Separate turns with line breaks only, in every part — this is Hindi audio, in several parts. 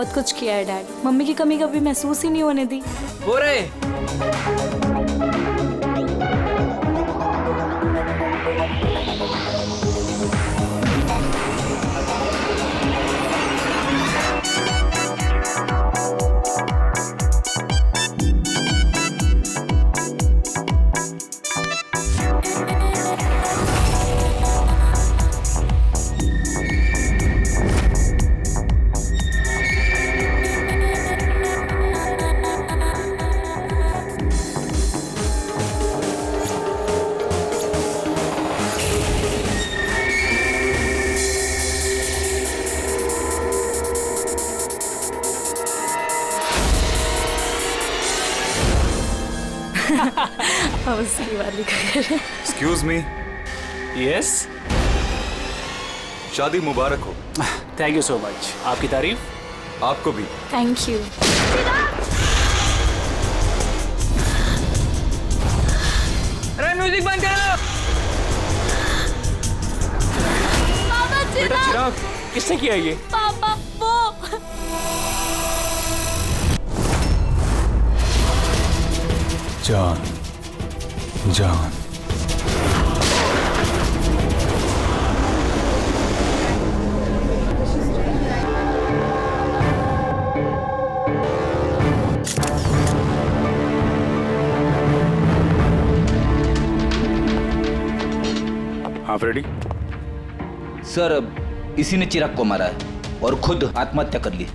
बहुत कुछ किया है डैड। मम्मी की कमी कभी महसूस ही नहीं होने दी।
हो रहे
उसकी वाली
एक्सक्यूज मी।
यस,
शादी मुबारक हो।
Thank you so much. आपकी तारीफ।
आपको भी।
Thank you.
अरे म्यूजिक बंद करो।
पापा
बेटा चिराग, किसने किया ये?
पापा वो
जान जान
हाँ फ्रेडी।
सर, अब इसी ने चिराग को मारा है और खुद आत्महत्या कर ली।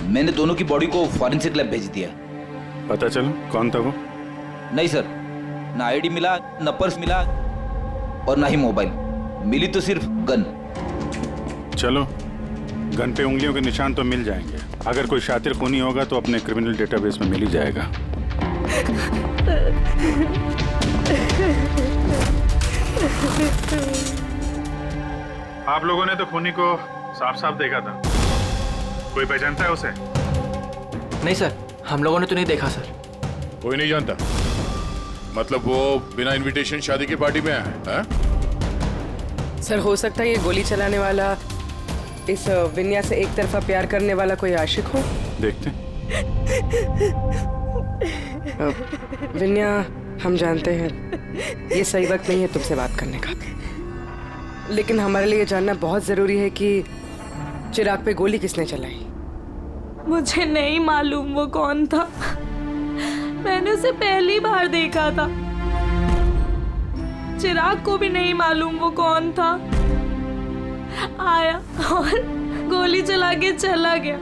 मैंने दोनों की बॉडी को फॉरेंसिक लैब भेज दिया।
पता चलो कौन था वो?
नहीं सर, ना आईडी मिला, ना पर्स मिला और ना ही मोबाइल मिली, तो सिर्फ गन।
चलो, गन पे उंगलियों के निशान तो मिल जाएंगे। अगर कोई शातिर खूनी होगा तो अपने क्रिमिनल डेटाबेस में मिल ही जाएगा। आप लोगों ने तो खूनी को साफ साफ देखा था। कोई पहचानता है उसे?
नहीं सर, हम लोगों ने तो नहीं देखा सर।
कोई नहीं जानता? मतलब वो बिना इनविटेशन शादी की पार्टी में आया है?
सर, हो सकता है ये गोली चलाने वाला इस विन्या से एक तरफा प्यार करने वाला कोई आशिक हो।
देखते हैं।
विन्या, हम जानते हैं ये सही वक्त नहीं है तुमसे बात करने का, लेकिन हमारे लिए जानना बहुत जरूरी है कि चिराग पे गोली किसने चलाई।
मुझे नहीं मालूम वो कौन था। मैंने उसे पहली बार देखा था। चिराग को भी नहीं मालूम वो कौन था। आया और गोली चला के चला गया।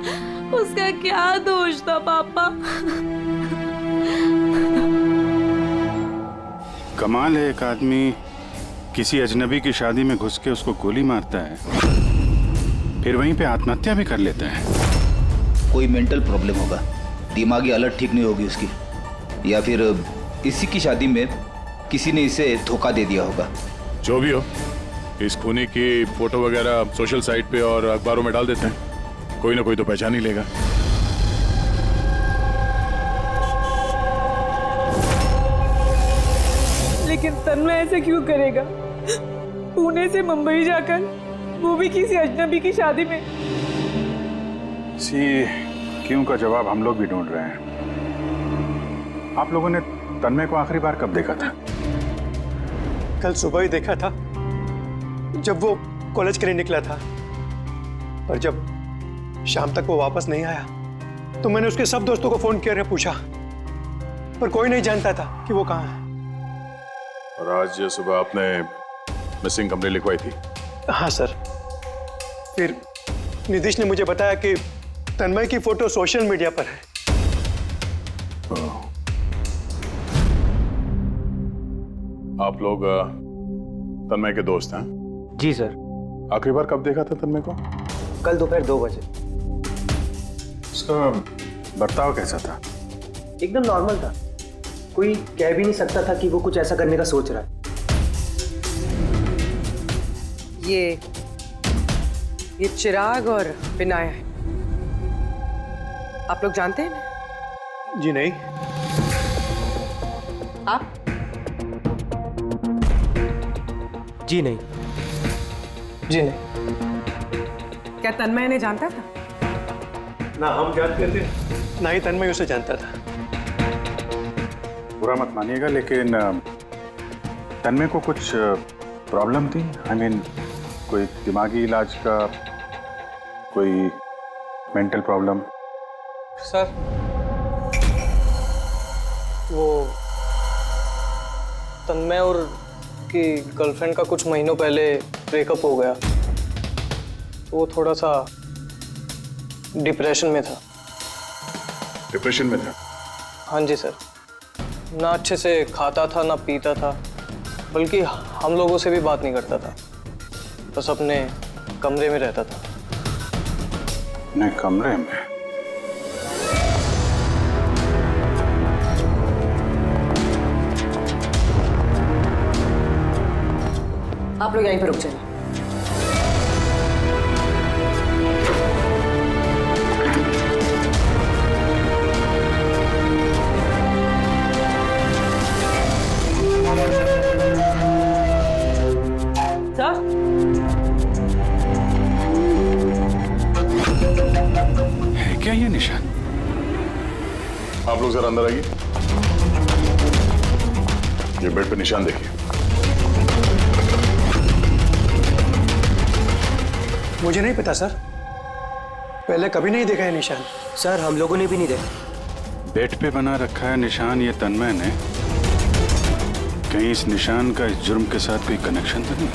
उसका क्या दोष था पापा?
कमाल है, एक आदमी किसी अजनबी की शादी में घुस के उसको गोली मारता है, फिर वहीं पे आत्महत्या भी कर लेता है।
कोई मेंटल प्रॉब्लम होगा, दिमागी हालत ठीक नहीं होगी उसकी, या फिर इसी की शादी में किसी ने इसे धोखा दे दिया होगा।
जो भी हो, इस खूनी की फोटो वगैरह सोशल साइट पे और अखबारों में डाल देते हैं। कोई ना कोई तो पहचान ही लेगा।
लेकिन तन्मय ऐसे क्यों करेगा? पुणे से मुंबई जाकर, वो भी किसी अजनबी की शादी में।
इसी क्यों का जवाब हम लोग भी ढूंढ रहे हैं। आप लोगों ने तन्मय को आखिरी बार कब देखा था?
कल सुबह ही देखा था, जब वो कॉलेज के लिए निकला था। पर जब शाम तक वो वापस नहीं आया तो मैंने उसके सब दोस्तों को फोन किया, पूछा, पर कोई नहीं जानता था कि वो कहाँ है।
और आज सुबह आपने मिसिंग कंप्लेंट लिखवाई थी?
हाँ सर। फिर निधिश ने मुझे बताया कि तन्मय की फोटो सोशल मीडिया पर है।
आप लोग तन्मय के दोस्त हैं?
जी सर।
आखिरी बार कब देखा था तन्मय को?
कल दोपहर 2 बजे।
उसका बर्ताव कैसा था?
एकदम नॉर्मल था। कोई कह भी नहीं सकता था कि वो कुछ ऐसा करने का सोच रहा है।
ये चिराग और विनाया है। आप लोग जानते हैं ना?
जी नहीं।
आप?
जी नहीं।
जी नहीं।
क्या तन्मय ने जानता था?
ना हम जानते थे ना ही तन्मय उसे जानता था।
बुरा मत मानिएगा, लेकिन तन्मय को कुछ प्रॉब्लम थी? आई मीन कोई दिमागी इलाज का, कोई मेंटल प्रॉब्लम?
सर वो तन्मय और की गर्लफ्रेंड का कुछ महीनों पहले ब्रेकअप हो गया, तो वो थोड़ा सा डिप्रेशन में था।
डिप्रेशन में था?
हाँ जी सर, ना अच्छे से खाता था ना पीता था, बल्कि हम लोगों से भी बात नहीं करता था, बस अपने कमरे में रहता था।
अपने कमरे में?
आप लोग यहीं पर रुक जाइए।
है क्या ये निशान?
आप लोग जरा अंदर आइए। ये बेड पे निशान देखिए।
मुझे नहीं पता सर, पहले कभी नहीं देखा है निशान।
सर हम लोगों ने भी नहीं देखा।
बेड पे बना रखा है निशान ये तन्मय ने। कहीं इस निशान का इस जुर्म के साथ कोई कनेक्शन तो नहीं?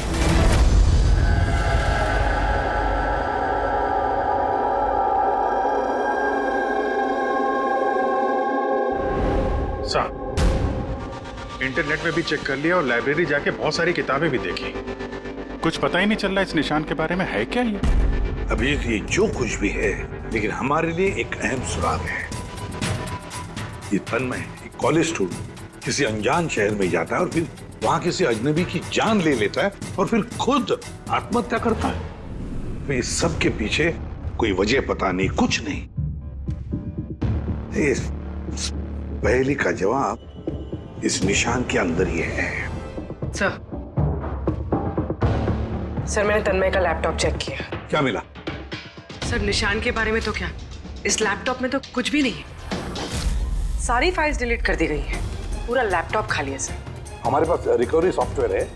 साहब, इंटरनेट में भी चेक कर लिया और लाइब्रेरी जाके बहुत सारी किताबें भी देखी। कुछ पता ही नहीं चल रहा इस निशान के बारे में। है क्या ये?
अभी ये जो कुछ भी है, लेकिन हमारे लिए एक अहम सुराग है। ये तन्मय एक कॉलेज स्टूडेंट किसी अनजान शहर में जाता है और फिर वहां किसी अजनबी की जान ले लेता है और फिर खुद आत्महत्या करता है। तो इस सब के पीछे कोई वजह पता नहीं, कुछ नहीं। इस पहेली का जवाब इस निशान के अंदर ही है।
सर मैंने तन्मय का लैपटॉप चेक किया।
क्या मिला?
सर निशान के बारे में तो क्या, इस लैपटॉप में तो कुछ भी नहीं है। सारी फाइल्स डिलीट कर दी गई हैं। पूरा लैपटॉप खाली है सर।
हमारे पास रिकवरी सॉफ्टवेयर है,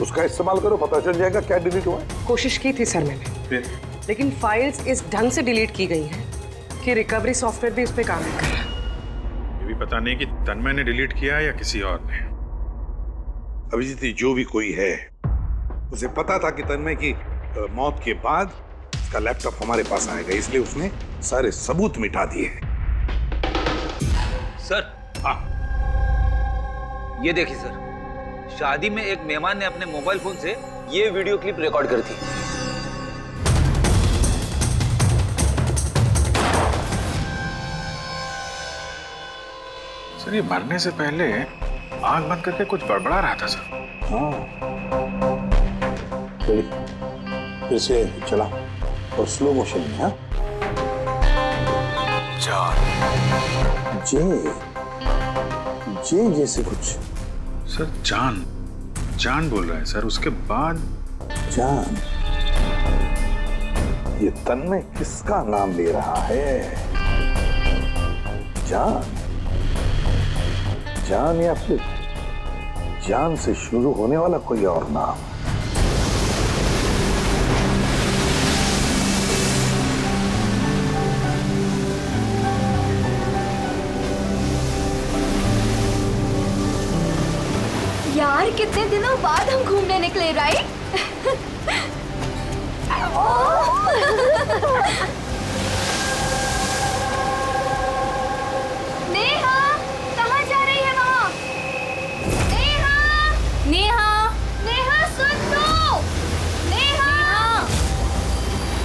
उसका इस्तेमाल करो, पता चल जाएगा क्या डिलीट हुआ है।
कोशिश की थी सर मैंने, लेकिन फाइल्स इस ढंग से डिलीट की गई हैं कि रिकवरी सॉफ्टवेयर भी उस पर काम नहीं कर रहा।
ये भी पता नहीं कि तन्मय ने डिलीट किया है या किसी और ने।
अभिजीत, जो भी कोई है, उसे पता था कि तन्मय की मौत के बाद उसका लैपटॉप हमारे पास आएगा, इसलिए उसने सारे सबूत मिटा दिए।
सर,
हाँ,
ये देखिए सर, शादी में एक मेहमान ने अपने मोबाइल फोन से ये वीडियो क्लिप रिकॉर्ड कर दी।
सर ये मरने से पहले आंख बंद करके कुछ बड़बड़ा रहा था सर।
हाँ, फिर से चला और स्लो मोशन में। हाँ, जे जैसे कुछ।
सर जान जान बोल रहा है सर, उसके बाद
जान। ये तन्मय किसका नाम ले रहा है? जान? जान या फिर जान से शुरू होने वाला कोई और नाम?
यार कितने दिनों बाद हम घूमने निकले, राइट? नेहा, कहाँ जा रही है वहाँ? नेहा, नेहा, नेहा सुन तो। नेहा,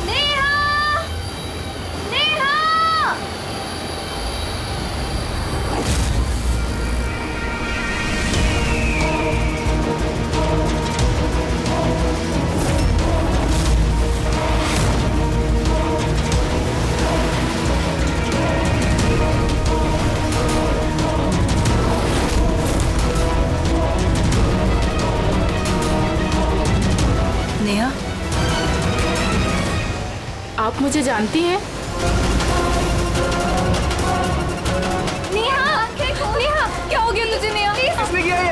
नेहा, नेहा।
नेहा, आप मुझे जानती हैं?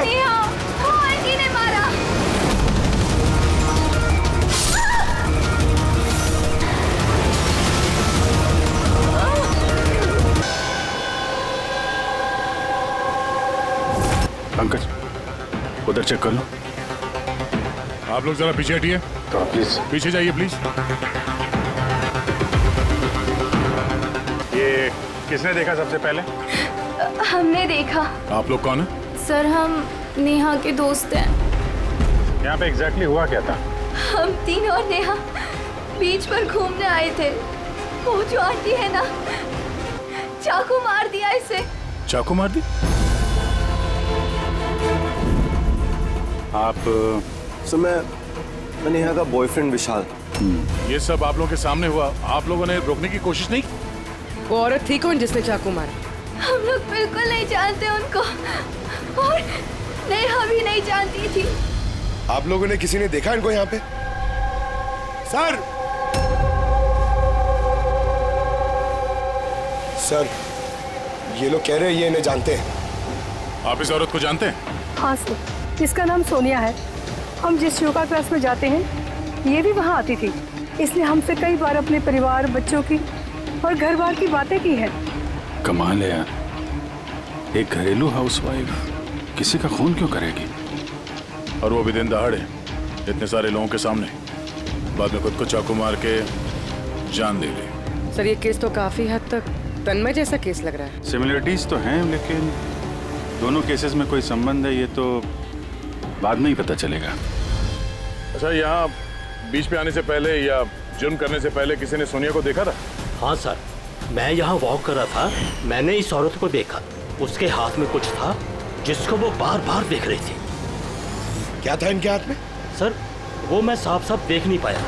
नेहा, वो आंटी ने मारा।
पंकज उधर चेक कर लो।
आप लोग जरा पीछे हटिए,
तो प्लीज
पीछे जाइए प्लीज।
ये किसने देखा सबसे पहले?
हमने देखा।
आप लोग कौन है?
सर हम नेहा के दोस्त हैं।
यहाँ पे एग्जैक्टली हुआ क्या था?
हम तीन और नेहा बीच पर घूमने आए थे। वो जो आंटी है ना, चाकू मार दिया इसे।
चाकू मार दी?
आप
सर मैं नेहा का बॉयफ्रेंड विशाल।
ये सब आप लोगों के सामने हुआ, आप लोगों ने रोकने की कोशिश नहीं?
वो औरत थी कौन जिसने चाकू मारा?
हम लोग बिल्कुल नहीं जानते उनको, और नेहा भी नहीं जानती थी।
आप लोगों ने किसी ने देखा इनको यहाँ पे? सर सर ये लोग कह रहे हैं ये इन्हें जानते हैं।
आप इस औरत को जानते हैं?
हाँ सर, इसका नाम सोनिया है। हम जिस योगा क्लास में जाते हैं ये भी वहाँ आती थी, इसलिए हमसे कई बार अपने परिवार, बच्चों की और घर बार की बातें की है।
कमाल है यार, एक घरेलू हाउसवाइफ किसी का खून क्यों करेगी?
और वो भी दिन दहाड़े, इतने सारे लोगों के सामने, बाद में खुद को चाकू मार के जान दे ली।
सर ये केस तो काफी हद तक तन्मय जैसा केस लग रहा है।
सिमिलरिटीज तो हैं, लेकिन दोनों केसेस में कोई संबंध है ये तो बाद में ही पता चलेगा।
अच्छा, यहाँ बीच पे आने से पहले या जुर्म करने से पहले किसी ने सोनिया को देखा था?
हाँ सर, मैं यहाँ वॉक कर रहा था, मैंने इस औरत को देखा। उसके हाथ में कुछ था जिसको वो बार बार देख रही थी।
क्या था इनके हाथ में?
सर वो मैं साफ साफ देख नहीं पाया।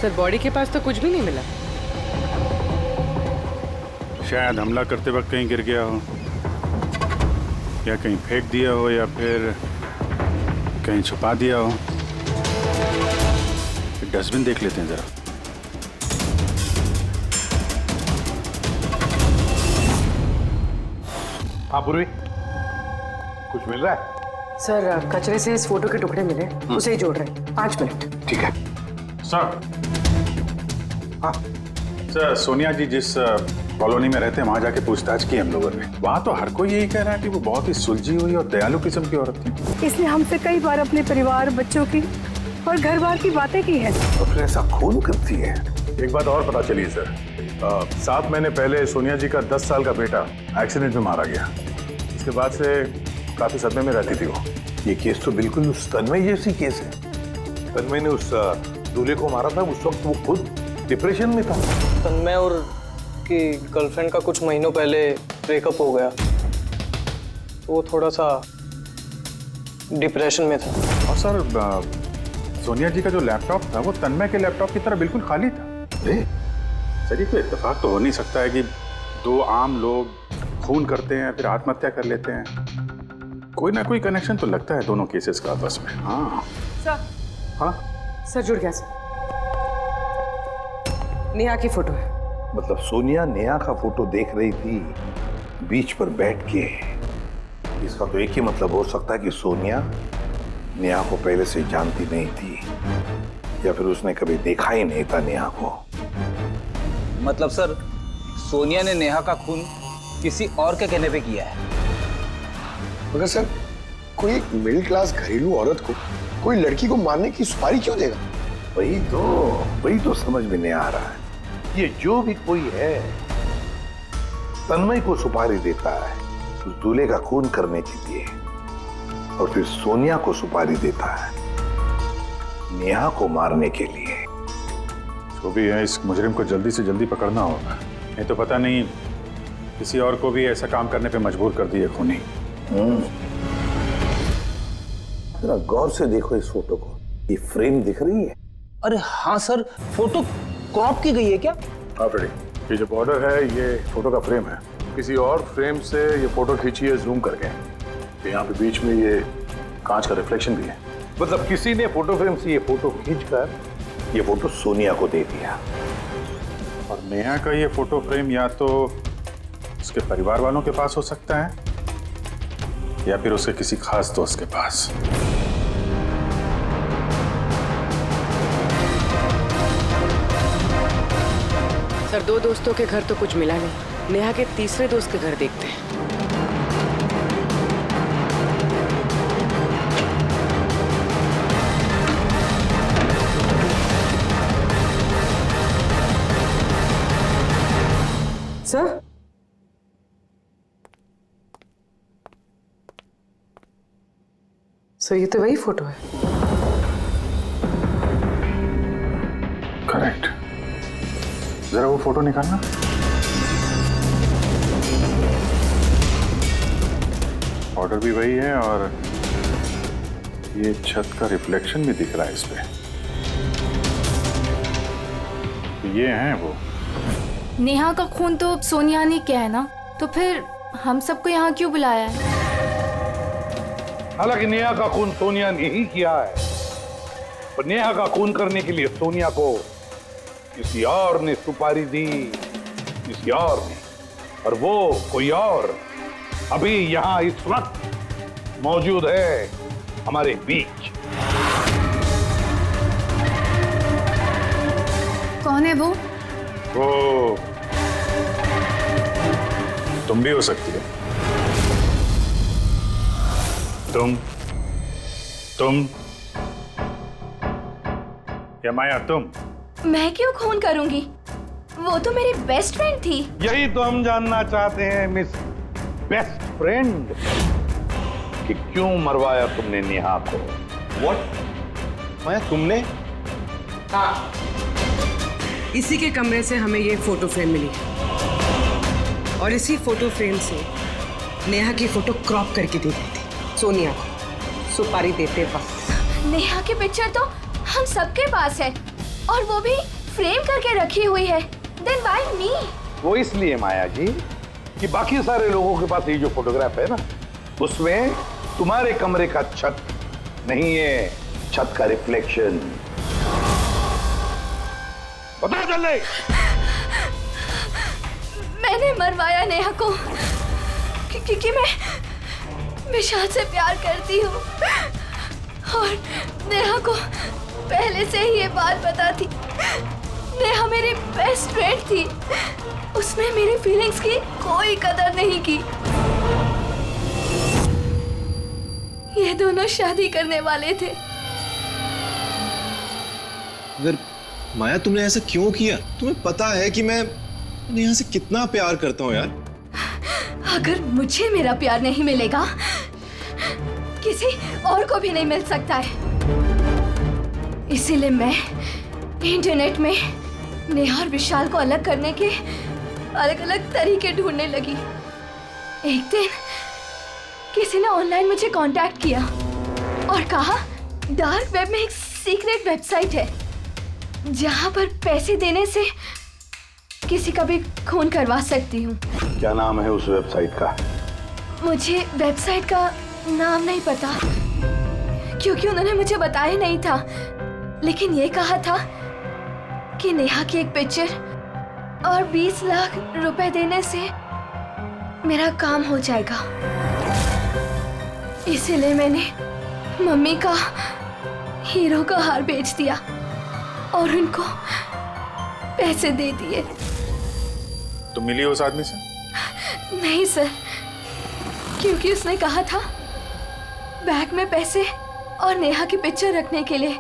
सर बॉडी के पास तो कुछ भी नहीं मिला।
शायद हमला करते वक्त कहीं गिर गया हो, या कहीं फेंक दिया हो, या फिर कहीं छुपा दिया हो। डस्टबिन देख लेते हैं जरा।
हाँ पूर्वी, कुछ मिल रहा है?
सर कचरे से इस फोटो के टुकड़े मिले, उसे ही जोड़ रहे हैं। 5 मिनट।
ठीक है
सर।
हाँ
सर, सोनिया जी जिस कॉलोनी में रहते हैं वहां जाके पूछताछ की हम लोगों ने। वहां तो हर कोई यही कह रहा है कि वो बहुत ही सुलझी हुई और दयालु किस्म की औरत थी।
इसलिए हमसे कई बार अपने परिवार, बच्चों की और घर बार की बातें की है।
तो फिर ऐसा खून करती है?
एक बात और पता चली सर, 7 महीने पहले सोनिया जी का 10 साल का बेटा एक्सीडेंट में मारा गया। इसके बाद से काफी सदमे में रहती थी वो।
ये केस तो बिल्कुल उस तन्मय जैसी केस है। तन्मय ने उस दूल्हे को मारा था, उस वक्त वो खुद डिप्रेशन में था।
तन्मय और की गर्लफ्रेंड का कुछ महीनों पहले ब्रेकअप हो गया, तो वो थोड़ा सा डिप्रेशन में था।
और सर सोनिया जी का जो लैपटॉप था वो तन्मय के लैपटॉप की तरह बिल्कुल खाली था। सर ये तो इत्तेफाक तो हो नहीं सकता है कि 2 आम लोग खून करते हैं फिर आत्महत्या कर लेते हैं। कोई ना कोई कनेक्शन तो लगता है दोनों केसेस का आपस में। हाँ
सर।
हाँ
सर जुड़ गया सर। नेहा की फोटो है।
मतलब सोनिया नेहा का फोटो देख रही थी बीच पर बैठ के। इसका तो एक ही मतलब हो सकता है कि सोनिया नेहा को पहले से जानती नहीं थी, या फिर उसने कभी देखा ही नहीं था नेहा को।
मतलब सर सोनिया ने नेहा का खून किसी और के कहने पे किया है।
मगर सर कोई एक मिडिल क्लास घरेलू औरत को कोई लड़की को मारने की सुपारी क्यों देगा?
वही तो समझ में नहीं आ रहा है। ये जो भी कोई है तन्मय को सुपारी देता है उस दूल्हे का खून करने के लिए, और फिर सोनिया को सुपारी देता है नेहा को मारने के लिए।
जो भी है, इस मुजरिम को जल्दी से जल्दी पकड़ना होगा, नहीं तो पता नहीं किसी और को भी ऐसा काम करने पे मजबूर कर दिए खूनी।
जरा गौर से देखो इस फोटो को, ये फ्रेम दिख रही है?
अरे हाँ सर, फोटो क्रॉप की गई है क्या?
हाँ फ्रेडी, ये जो बॉर्डर है ये फोटो का फ्रेम है। किसी और फ्रेम से ये फोटो खींची है जूम करके। यहाँ पे बीच में ये कांच का रिफ्लेक्शन भी है।
मतलब किसी ने फोटो फ्रेम से ये फोटो खींचकर ये फोटो सोनिया को दे दिया।
और नेहा का ये फोटो फ्रेम या तो उसके परिवार वालों के पास हो सकता है, या फिर उसके किसी खास दोस्त के पास।
सर 2 दोस्तों के घर तो कुछ मिला नहीं, नेहा के तीसरे दोस्त के घर देखते हैं। सर सर ये तो वही फोटो है।
करेक्ट। जरा वो फोटो निकालना। ऑर्डर भी वही है और ये छत का रिफ्लेक्शन भी दिख रहा है इस पे। ये हैं वो।
नेहा का खून तो सोनिया ने किया है ना, तो फिर हम सबको यहाँ क्यों बुलाया है?
हालांकि नेहा का खून सोनिया ने ही किया है, पर नेहा का खून करने के लिए सोनिया को किसी और ने सुपारी दी, किसी और ने, और वो कोई और अभी यहाँ इस वक्त मौजूद है हमारे बीच।
कौन है वो?
वो तुम भी हो सकती है। तुम या माया तुम।
मैं क्यों खून करूंगी? वो तो मेरी बेस्ट फ्रेंड थी।
यही तो हम जानना चाहते हैं मिस बेस्ट फ्रेंड, कि क्यों मरवाया तुमने नेहा को?
व्हाट? माया तुमने?
हाँ, इसी के कमरे से हमें ये फोटो फ्रेम मिली है और इसी फोटो फ्रेम से नेहा की फोटो क्रॉप करके दी गई थी सोनिया को सुपारी देते वक्त।
नेहा की पिक्चर तो हम सबके पास है और वो भी फ्रेम करके रखी हुई है। Then why me?
वो इसलिए माया जी कि बाकी सारे लोगों के पास ये जो फोटोग्राफ है ना, उसमें तुम्हारे कमरे का छत नहीं है, छत का रिफ्लेक्शन। पता चल रही?
मैंने मरवाया नेहा को क्योंकि मैं विशाल से प्यार करती हूँ और नेहा को पहले से ही ये बात पता थी। नेहा मेरी बेस्ट फ्रेंड थी, उसने मेरी फीलिंग्स की कोई कदर नहीं की। ये दोनों शादी करने वाले थे।
अगर माया तुमने ऐसा क्यों किया? तुम्हें पता है कि मैं नेहा से कितना प्यार करता हूँ यार।
अगर मुझे मेरा प्यार नहीं मिलेगा, किसी और को भी नहीं मिल सकता है। इसीलिए मैं इंटरनेट में नेहा और विशाल को अलग करने के अलग अलग तरीके ढूंढने लगी। एक दिन किसी ने ऑनलाइन मुझे कांटेक्ट किया और कहा डार्क वेब में एक सीक्रेट वेबसाइट है जहां पर पैसे देने से किसी का भी खून करवा सकती हूँ।
क्या नाम है उस वेबसाइट का?
मुझे वेबसाइट का नाम नहीं पता क्योंकि उन्होंने मुझे बताया नहीं था, लेकिन ये कहा था कि नेहा की एक पिक्चर और 20 लाख रुपए देने से मेरा काम हो जाएगा। इसीलिए मैंने मम्मी का हीरो का हार बेच दिया और उनको पैसे दे दिए।
तुम मिली उस आदमी से?
नहीं सर, क्योंकि उसने कहा था बैग में पैसे और नेहा की पिक्चर रखने के लिए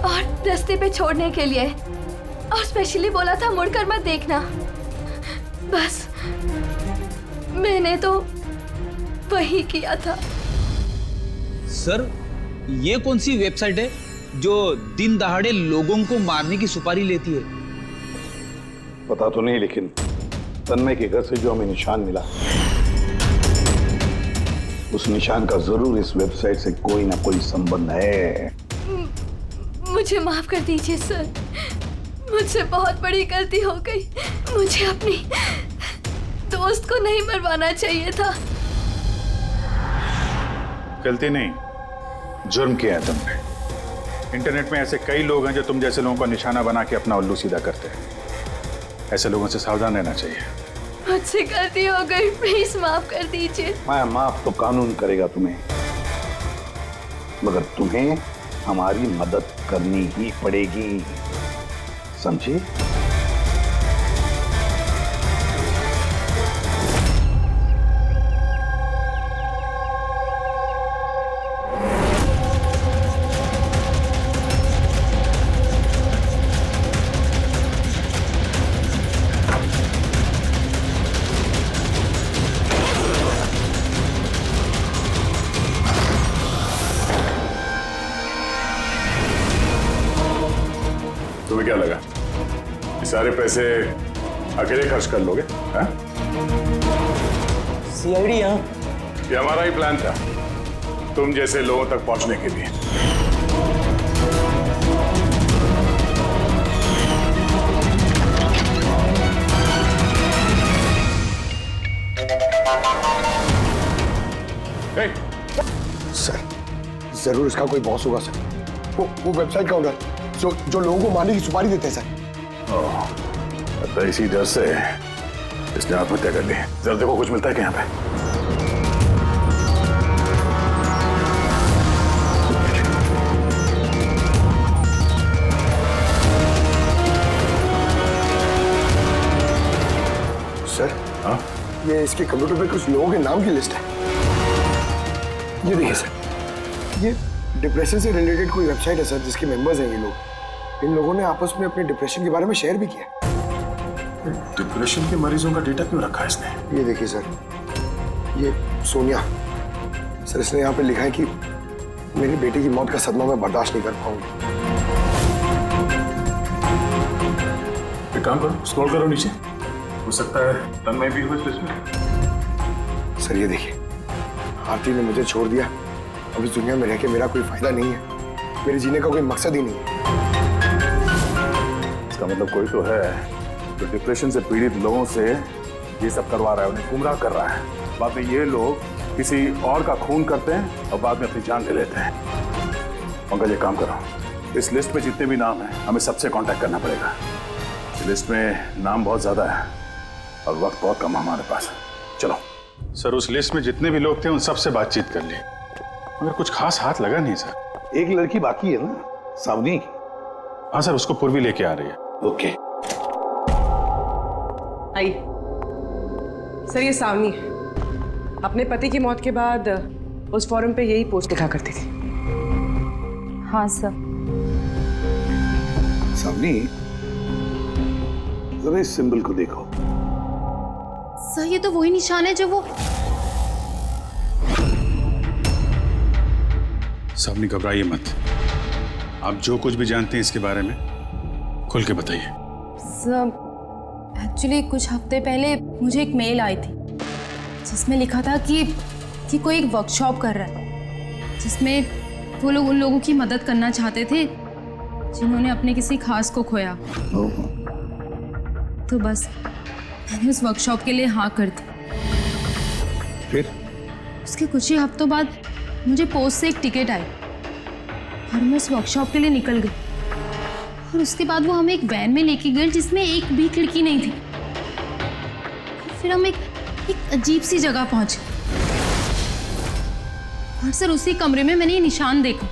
और रास्ते पे छोड़ने के लिए, और स्पेशली बोला था मुड़कर मत देखना। बस मैंने तो वही किया था।
सर, ये कौन सी वेबसाइट है जो दिन दहाड़े लोगों को मारने की सुपारी लेती है?
पता तो नहीं, लेकिन तन्मय के घर से जो हमें निशान मिला, उस निशान का जरूर इस वेबसाइट से कोई ना कोई संबंध है।
मुझे माफ कर दीजिए सर, मुझसे बहुत बड़ी गलती हो गई। मुझे अपनी दोस्त को नहीं मरवाना चाहिए था।
गलती नहीं, जुर्म किया है तुमने। इंटरनेट में ऐसे कई लोग हैं जो तुम जैसे लोगों का निशाना बना के अपना उल्लू सीधा करते हैं। ऐसे लोगों से सावधान रहना चाहिए।
मुझसे गलती हो गई, प्लीज माफ कर दीजिए।
मैं माफ तो कानून करेगा तुम्हें, मगर तुम्हें हमारी मदद करनी ही पड़ेगी, समझे?
तुम्हें क्या लगा ये सारे पैसे अकेले खर्च कर लोगे?
सीआईडी यहाँ?
ये हमारा ही प्लान था, तुम जैसे लोगों तक पहुंचने के लिए।
सर जरूर इसका कोई बॉस होगा सर, वो वेबसाइट का ओनर जो लोगों को मारने की सुपारी देते हैं सर।
तो इसी डर से इसने आत्महत्या कर ली। जरा देखो कुछ मिलता है क्या यहाँ पे?
सर
हाँ?
ये इसके कंप्यूटर पे कुछ लोगों के नाम की लिस्ट है। ये देखिए सर, ये डिप्रेशन से रिलेटेड कोई वेबसाइट है सर, जिसके मेंबर्स हैं ये लोग। इन लोगों ने आपस में अपने डिप्रेशन के बारे में शेयर भी किया।
डिप्रेशन के मरीजों का डेटा क्यों रखा है इसने?
ये देखिए सर, ये सोनिया सर, इसने यहाँ पे लिखा है कि मेरी बेटी की मौत का सदमा मैं बर्दाश्त नहीं कर पाऊंगी।
एक काम करो, स्क्रॉल करो नीचे, हो सकता है तन्मय भी हो इस लिस्ट में।
सर ये देखिए, आरती ने मुझे छोड़ दिया, अब इस दुनिया में रह के मेरा कोई फायदा नहीं है, मेरे जीने का कोई मकसद ही नहीं है।
इसका मतलब कोई तो है जो डिप्रेशन से पीड़ित लोगों से ये सब करवा रहा है, उन्हें गुमराह कर रहा है। बाद में ये लोग किसी और का खून करते हैं और बाद में अपनी जान ले लेते हैं। पंकज एक काम करो, इस लिस्ट में जितने भी नाम हैं हमें सबसे कांटेक्ट करना पड़ेगा। इस लिस्ट में नाम बहुत ज्यादा है और वक्त बहुत कम है हमारे पास। चलो
सर, उस लिस्ट में जितने भी लोग थे उन सबसे बातचीत कर ली, मगर कुछ खास हाथ लगा नहीं सर।
एक लड़की बाकी है ना, सावनी।
हाँ सर, उसको पूर्वी लेके आ रही है।
ओके
आई सर, ये सावनी है, अपने पति की मौत के बाद उस फोरम पे यही पोस्ट लिखा करती थी।
हाँ सर।
सावनी, जरा इस सिंबल को देखो।
सर ये तो वही निशान है जो वो।
सावनी घबराइए मत, आप जो कुछ भी जानते हैं इसके बारे में खुल के बताइए।
सर एक्चुअली कुछ हफ्ते पहले मुझे एक मेल आई थी जिसमें लिखा था कि कोई एक वर्कशॉप कर रहा है जिसमें वो लोग उन लोगों की मदद करना चाहते थे जिन्होंने अपने किसी खास को खोया। तो बस मैंने उस वर्कशॉप के लिए हाँ कर दी।
फिर
उसके कुछ ही हफ्तों बाद मुझे पोस्ट से एक टिकट आई और मैं उस वर्कशॉप के लिए निकल गई। और उसके बाद वो हमें एक वैन में लेके गए जिसमें एक भी खिड़की नहीं थी। फिर हम एक अजीब सी जगह पहुंचे और सर उसी कमरे में मैंने ये निशान देखा।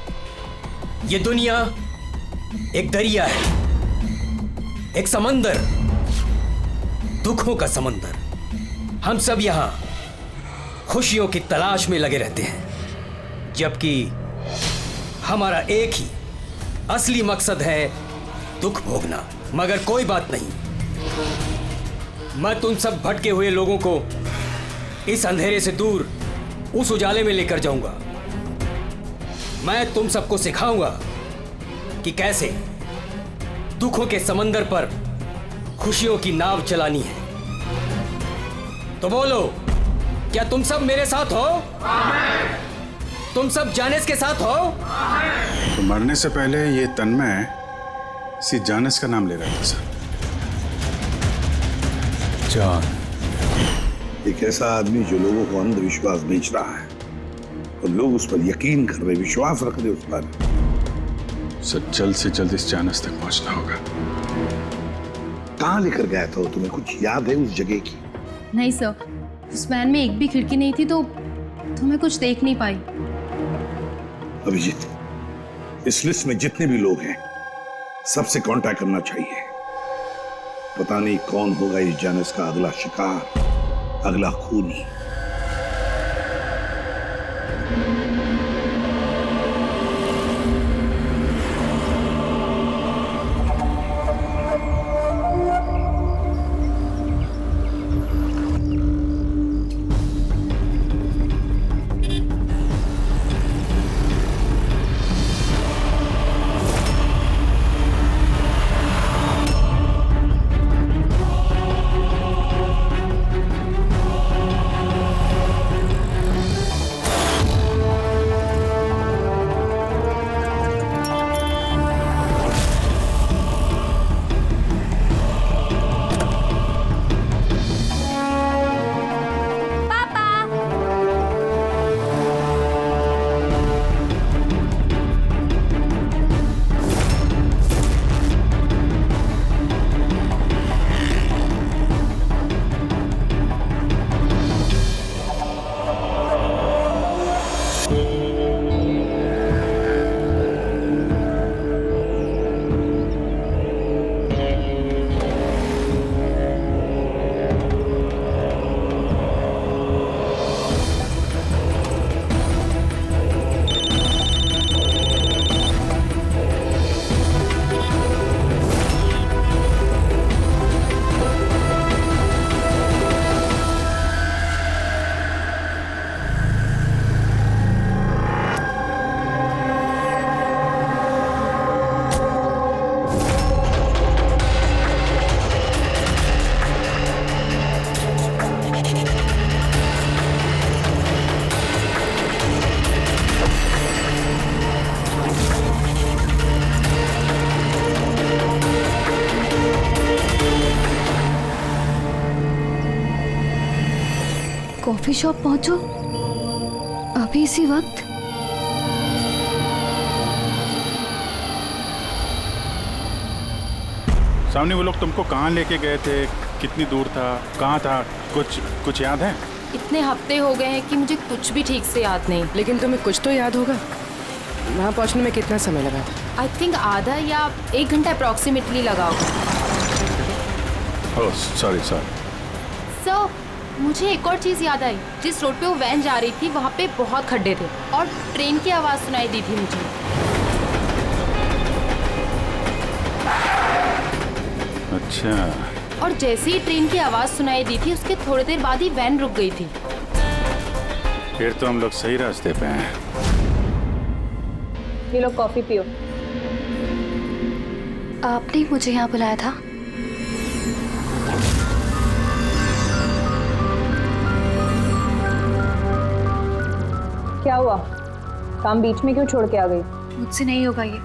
ये दुनिया एक दरिया है, एक समंदर, दुखों का समंदर। हम सब यहाँ खुशियों की तलाश में लगे रहते हैं, जबकि हमारा एक ही असली मकसद है दुख भोगना। मगर कोई बात नहीं, मैं तुम सब भटके हुए लोगों को इस अंधेरे से दूर उस उजाले में लेकर जाऊंगा। मैं तुम सबको सिखाऊंगा कि कैसे दुखों के समंदर पर खुशियों की नाव चलानी है। तो बोलो, क्या तुम सब मेरे साथ हो? तुम सब जानिस के साथ हो?
तो मरने से पहले ये तन्मय इसी जानिस का नाम ले रहा था सर।
जान एक ऐसा आदमी जो लोगों को अंधविश्वास बेच रहा है और लोग उस पर यकीन कर रहे, विश्वास रख रहे उस पर।
सर जल्द से जल्द इस जानिस तक पहुंचना होगा।
कहाँ लेकर गया था तुम्हें कुछ याद है उस जगह की?
नहीं सर, उस वैन में एक भी खिड़की नहीं थी तो मैं कुछ देख नहीं पाई।
अभिजीत, इस लिस्ट में जितने भी लोग हैं सबसे कांटेक्ट करना चाहिए। पता नहीं कौन होगा इस जानिस का अगला शिकार, अगला खूनी।
कॉफी शॉप पहुंचो अभी इसी वक्त?
सामने वो लोग तुमको कहाँ लेके गए थे, कितनी दूर था, कहाँ था, कुछ याद है?
इतने हफ्ते हो गए हैं कि मुझे कुछ भी ठीक से याद नहीं।
लेकिन तुम्हें कुछ तो याद होगा। वहाँ पहुँचने में कितना समय लगा था?
आई थिंक आधा या 1 घंटा अप्रॉक्सीमेटली लगा होगा।
Oh sorry.
सर, मुझे एक और चीज़ याद आई। जिस रोड पे वो वैन जा रही थी वहाँ पे बहुत खड्डे थे और ट्रेन की आवाज़ सुनाई दी थी मुझे।
अच्छा।
और जैसे ही ट्रेन की आवाज़ सुनाई दी थी उसके थोड़ी देर बाद ही वैन रुक गई थी।
फिर तो हम लोग सही रास्ते पे हैं।
ये लो कॉफी पियो। आपने मुझे यहाँ बुलाया था?
क्या हुआ? काम बीच में क्यों छोड़ के आ गई?
मुझसे नहीं होगा ये।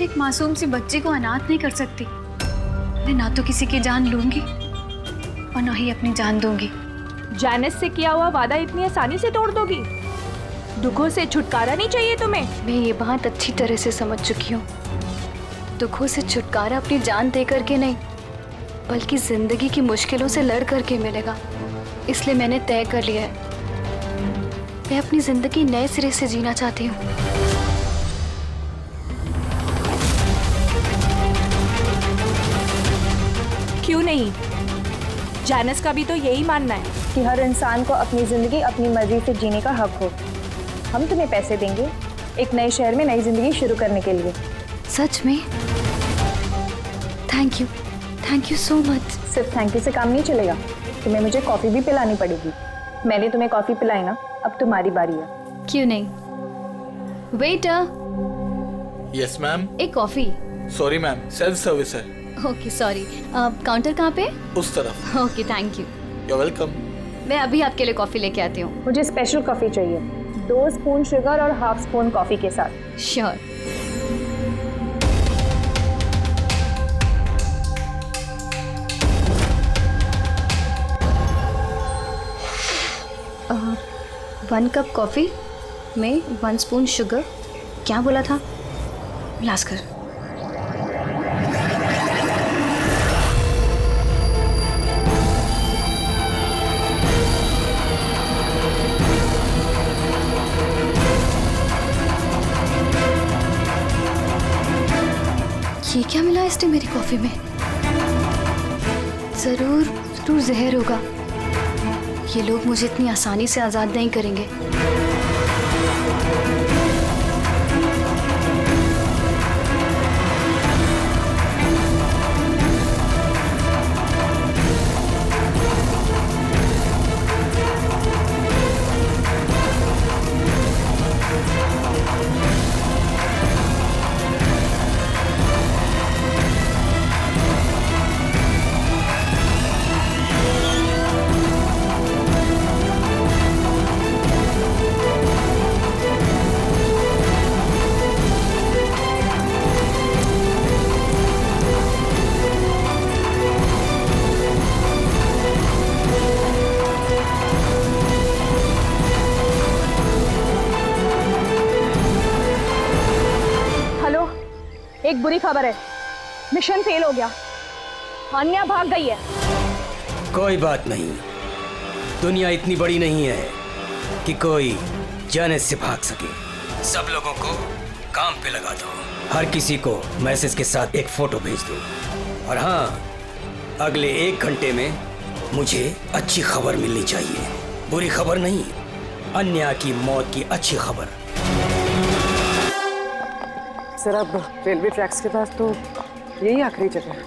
एक मासूम सी बच्ची को अनाथ नहीं कर सकती। मैं ना तो किसी की जान लूंगी और ना ही अपनी जान दूंगी।
जानिस से किया हुआ वादा इतनी आसानी से तोड़ दोगी? दुखों से छुटकारा नहीं चाहिए तुम्हें? मैं ये बात अच्छी तरह से समझ चुकी हूँ। दुखों से छुटकारा अपनी जान दे करके नहीं, बल्कि जिंदगी की मुश्किलों से लड़ करके मिलेगा। इसलिए मैंने तय कर लिया है, मैं अपनी जिंदगी नए सिरे से जीना चाहती हूँ। क्यों नहीं? जानिस का भी तो यही मानना है
कि हर इंसान को अपनी जिंदगी अपनी मर्जी से जीने का हक हो। हम तुम्हें पैसे देंगे एक नए शहर में नई जिंदगी शुरू करने के लिए।
सच में? Thank you so much.
सिर्फ थैंक यू से काम नहीं चलेगा, तुम्हें मुझे कॉफी भी पिलानी पड़ेगी। मैंने तुम्हें कॉफी पिलाई ना, अब तुम्हारी बारी है।
क्यों नहीं? वेटर।
Yes ma'am.
एक coffee.
Sorry ma'am, self service है।
Okay sorry. काउंटर कहाँ पे?
उस तरफ।
Okay thank you.
You welcome.
मैं अभी आपके लिए कॉफी लेके आती हूँ।
मुझे स्पेशल कॉफी चाहिए, 2 स्पून शुगर और हाफ स्पून कॉफी के साथ।
श्योर। वन कप कॉफी में 1 स्पून शुगर। क्या बोला था? लास्कर। ये क्या मिला इसने मेरी कॉफी में? जरूर जरूर जहर होगा। ये लोग मुझे इतनी आसानी से आजाद नहीं करेंगे।
एक बुरी खबर है, मिशन फेल हो गया। अन्या भाग गई है।
कोई बात नहीं, दुनिया इतनी बड़ी नहीं है कि कोई जाने से भाग सके। सब लोगों को काम पे लगा दो। हर किसी को मैसेज के साथ एक फोटो भेज दो। और हाँ, अगले 1 घंटे में मुझे अच्छी खबर मिलनी चाहिए। बुरी खबर नहीं, अन्या की मौत की अच्छी खबर।
सर अब रेलवे ट्रैक्स के पास तो यही आखिरी जगह है।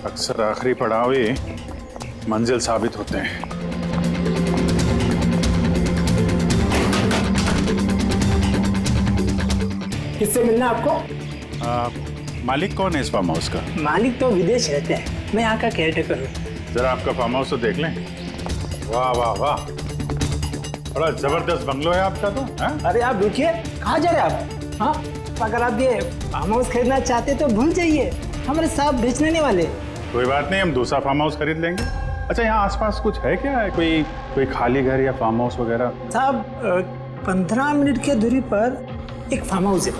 अक्सर आखिरी पड़ाव ही मंजिल साबित होते हैं।
किससे मिलना आपको?
मालिक कौन है इस फार्म हाउस का?
मालिक तो विदेश रहते हैं, मैं यहाँ का केयरटेकर हूँ।
जरा आपका फार्म हाउस तो देख लें। वाह वाह वाह, बड़ा जबरदस्त बंगलो है आपका तो।
अरे आप रुकिए, कहाँ जा रहे हैं आप? हाँ, अगर आप ये फार्म हाउस खरीदना चाहते तो भूल जाइए, हमारे साहब बेचने नहीं वाले।
कोई बात नहीं, हम दूसरा फार्म हाउस खरीद लेंगे। अच्छा, यहाँ आसपास कुछ है क्या? कोई खाली घर या फार्म हाउस वगैरह?
साहब 15 मिनट की दूरी पर एक फार्म हाउस है,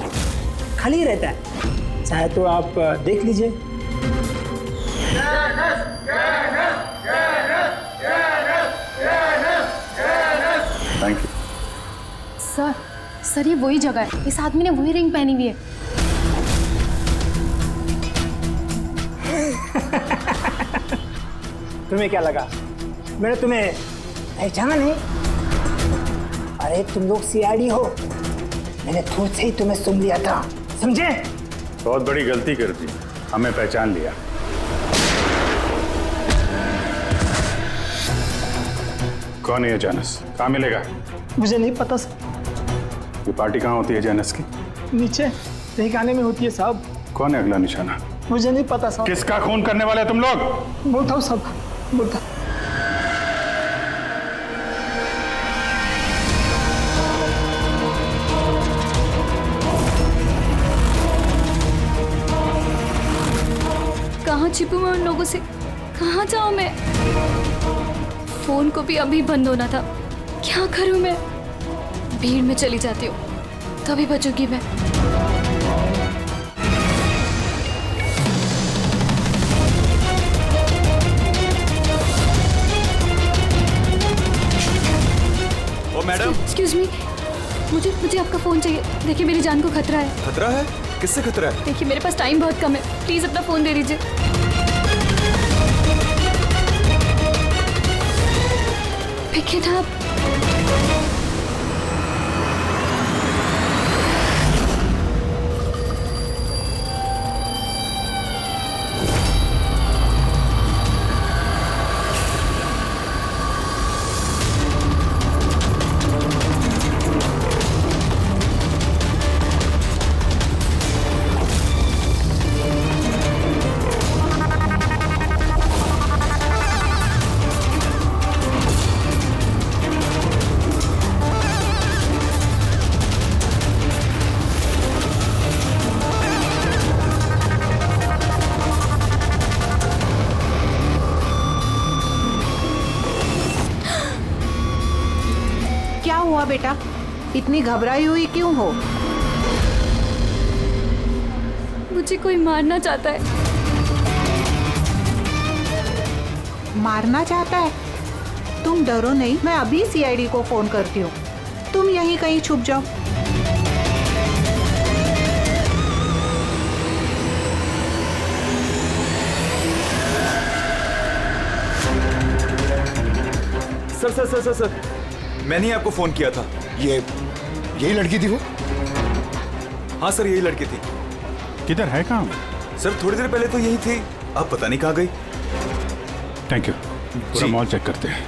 खाली रहता है, चाहे तो आप देख लीजिए।
Thank you.
सर ये वही जगह है। इस आदमी ने वही रिंग पहनी हुई है।
तुम्हें क्या लगा मैंने तुम्हें पहचाना नहीं? अरे तुम लोग सीआईडी हो, मैंने खुद से ही तुम्हें सुन लिया था, समझे?
बहुत बड़ी गलती कर दी, हमें पहचान लिया। कौन है ये जानस? कहाँ मिलेगा?
मुझे नहीं पता सर।
ये पार्टी कहाँ होती है जानस की?
नीचे तहखाने में होती है साहब।
कौन है अगला निशाना?
मुझे नहीं पता साहब।
किसका खून करने वाले तुम लोग?
बोलता हूँ साहब, बोलता।
कहाँ छिपूं मैं उन लोगों से? कहाँ जाऊँ मैं? फोन को भी अभी बंद होना था। क्या करूँ मैं? भीड़ में चली जाती हूँ, तभी बचूंगी मैं।
ओ मैडम,
एक्सक्यूज मी, मुझे आपका फोन चाहिए। देखिए मेरी जान को खतरा है।
खतरा है? किससे खतरा है?
देखिए मेरे पास टाइम बहुत कम है, प्लीज अपना फोन दे दीजिए। Pick it up.
हुआ बेटा, इतनी घबराई हुई क्यों हो?
मुझे कोई मारना चाहता है।
मारना चाहता है? तुम डरो नहीं, मैं अभी सीआईडी को फोन करती हूँ। तुम यहीं कहीं छुप जाओ।
सर सर सर सर मैंने ही आपको फोन किया था।
यही लड़की थी वो?
हाँ सर, यही लड़की थी।
किधर है काम?
सर थोड़ी देर पहले तो यही थी, अब पता नहीं कहाँ गई।
Thank you. पूरा मॉल चेक करते हैं।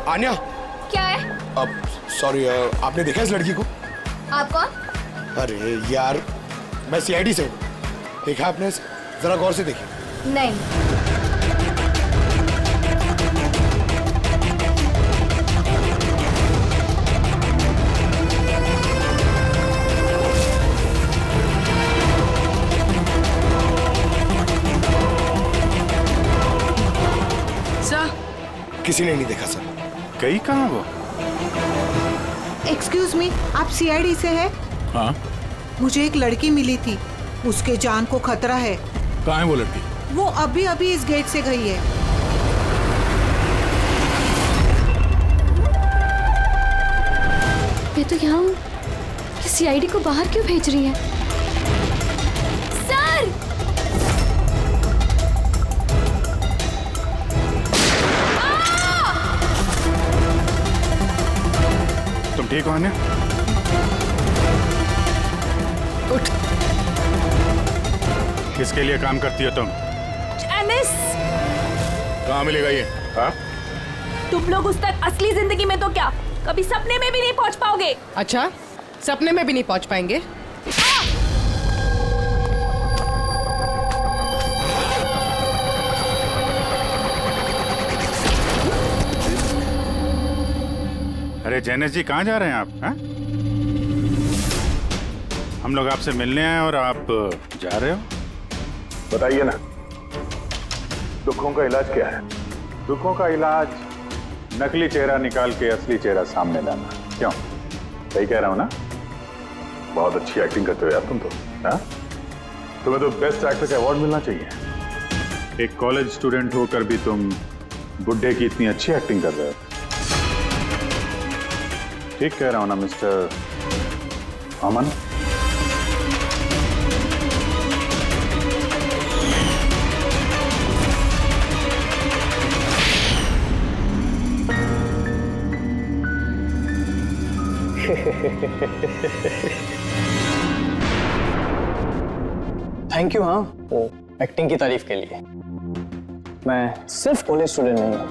आन्या।
क्या है?
अब सॉरी, आपने देखा इस लड़की को?
आप कौन?
अरे यार, मैं सीआईडी से हूँ। देखा आपने? जरा गौर से देखिए।
नहीं।
किसी ने नहीं देखा सर।
गई कहाँ वो?
एक्सक्यूज मी, आप सीआईडी से है?
हाँ।
मुझे एक लड़की मिली थी, उसके जान को खतरा है।
कहाँ है वो लड़की?
वो अभी अभी इस गेट से गई है।
मैं तो यहाँ हूँ, सीआईडी को बाहर क्यों भेज रही है? सर!
तुम ठीक हो आन्या?
उठ।
किसके लिए काम करती हो तुम?
एनिस!
कहाँ मिलेगा ये? हाँ?
तुम लोग उस तक असली जिंदगी में तो क्या, कभी सपने में भी नहीं पहुंच पाओगे।
अच्छा, सपने में भी नहीं पहुंच पाएंगे?
अरे जैनेश जी, कहाँ जा रहे हैं आप? हाँ? हम लोग आपसे मिलने आए और आप जा रहे हो?
बताइए ना, दुखों का इलाज क्या है?
दुखों का इलाज नकली चेहरा निकाल के असली चेहरा सामने लाना। क्यों, सही कह रहा हूं ना?
बहुत अच्छी एक्टिंग करते हो यार तुम तो। हाँ? तुम्हें तो बेस्ट एक्टर का अवार्ड मिलना चाहिए।
एक कॉलेज स्टूडेंट होकर भी तुम बुड्ढे की इतनी अच्छी एक्टिंग कर रहे हो। ठीक कह रहा हूं ना मिस्टर अमन?
Thank you. हाँ, वो एक्टिंग की तारीफ के लिए। मैं सिर्फ कॉलेज स्टूडेंट नहीं हूँ,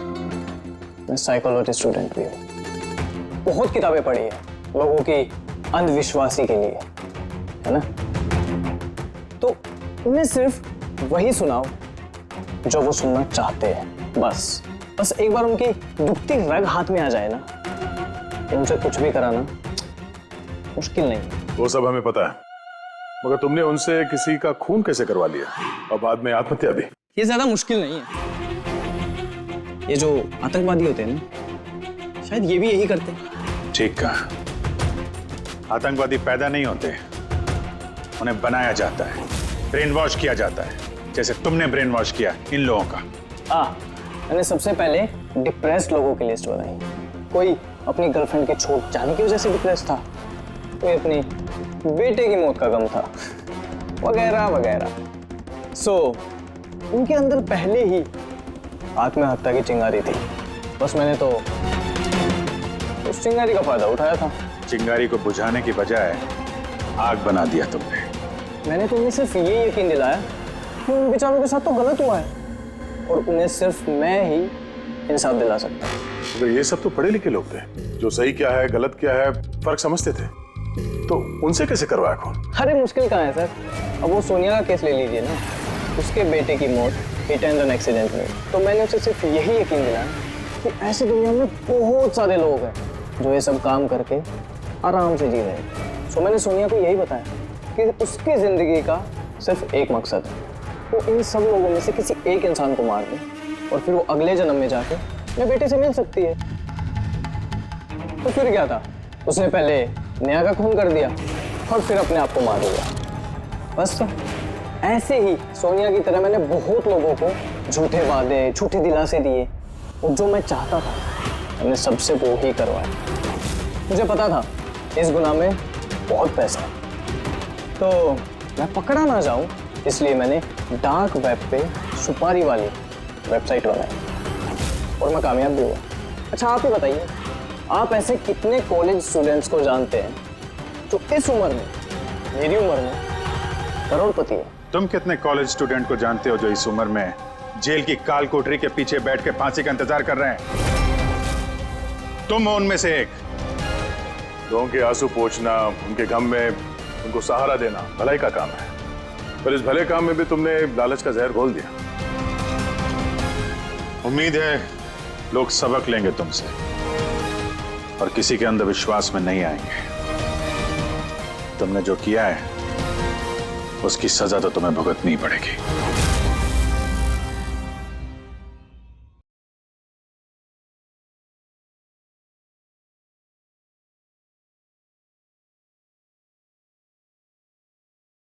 मैं साइकोलॉजी स्टूडेंट भी हूँ। बहुत किताबें पढ़ी है लोगों की अंधविश्वासी के लिए, है ना? तो उन्हें सिर्फ वही सुनाओ जो वो सुनना चाहते हैं। बस एक बार उनकी दुखती रग हाथ में आ जाए ना, उनसे कुछ भी कराना मुश्किल नहीं।
वो सब हमें पता है, मगर तुमने उनसे किसी का खून कैसे करवा लिया और बाद में आत्महत्या भी?
ये ज्यादा मुश्किल नहीं है। ये जो आतंकवादी होते हैं ना, शायद ये भी यही करते हैं।
ठीक कहा। आतंकवादी पैदा नहीं होते, उन्हें बनाया जाता है, ब्रेन वॉश किया जाता है, जैसे तुमने ब्रेन वॉश किया इन लोगों का।
मैंने सबसे पहले डिप्रेस्ड लोगों की लिस्ट बनाई। कोई अपनी गर्लफ्रेंड के छूट जाने की वजह से डिप्रेस था, कोई अपनी बेटे की मौत का गम था, वगैरह वगैरह। सो उनके अंदर पहले ही आत्महत्या की चिंगारी थी। बस मैंने तो उस चिंगारी का फायदा उठाया था।
चिंगारी को बुझाने की बजाय आग बना दिया तुमने।
मैंने तो उन्हें सिर्फ ये यकीन दिलाया कि उन बेचारों के साथ तो गलत हुआ है और उन्हें सिर्फ मैं ही इंसाफ दिला सकता हूँ।
तो ये सब तो पढ़े लिखे लोग थे, जो सही क्या है गलत क्या है फर्क समझते थे, तो उनसे कैसे करवाया खून?
अरे मुश्किल कहाँ है सर? अब वो सोनिया का केस ले लीजिए ना, उसके बेटे की मौत हिट एंड रन एक्सीडेंट में। तो मैंने उसे सिर्फ यही यकीन दिलाया कि ऐसी दुनिया में बहुत सारे लोग हैं जो ये सब काम करके आराम से जी रहे हैं। सो मैंने सोनिया को यही बताया कि उसकी जिंदगी का सिर्फ एक मकसद है, वो इन सब लोगों में से किसी एक इंसान को मार दे और फिर वो अगले जन्म में जाके अपने बेटे से मिल सकती है। तो फिर क्या था, उसने पहले नेहा का खून कर दिया और फिर अपने आप को मार दिया। बस तो ऐसे ही सोनिया की तरह मैंने बहुत लोगों को झूठे वादे, झूठे दिलासे दिए और जो मैं चाहता था मैंने सबसे वो ही करवाया। मुझे पता था इस गुनाह में बहुत पैसा है, तो मैं पकड़ा ना जाऊं इसलिए मैंने डार्क वेब पे सुपारी वाली वेबसाइट बनाई और मैं कामयाब भी हुआ। अच्छा आप ही बताइए, आप ऐसे कितने कॉलेज स्टूडेंट्स को जानते हैं जो इस उम्र में, मेरी उम्र में, करोड़पति है?
तुम कितने कॉलेज स्टूडेंट को जानते हो जो इस उम्र में जेल की काल कोठरी के पीछे बैठ के फांसी का इंतजार कर रहे हैं? तुम हो उनमें से एक।
लोगों के आंसू पोंछना, उनके गम में उनको सहारा देना भलाई का काम है, पर इस भले काम में भी तुमने लालच का जहर घोल दिया। उम्मीद है लोग सबक लेंगे तुमसे और किसी के अंधविश्वास में नहीं आएंगे। तुमने जो किया है उसकी सजा तो तुम्हें भुगतनी पड़ेगी।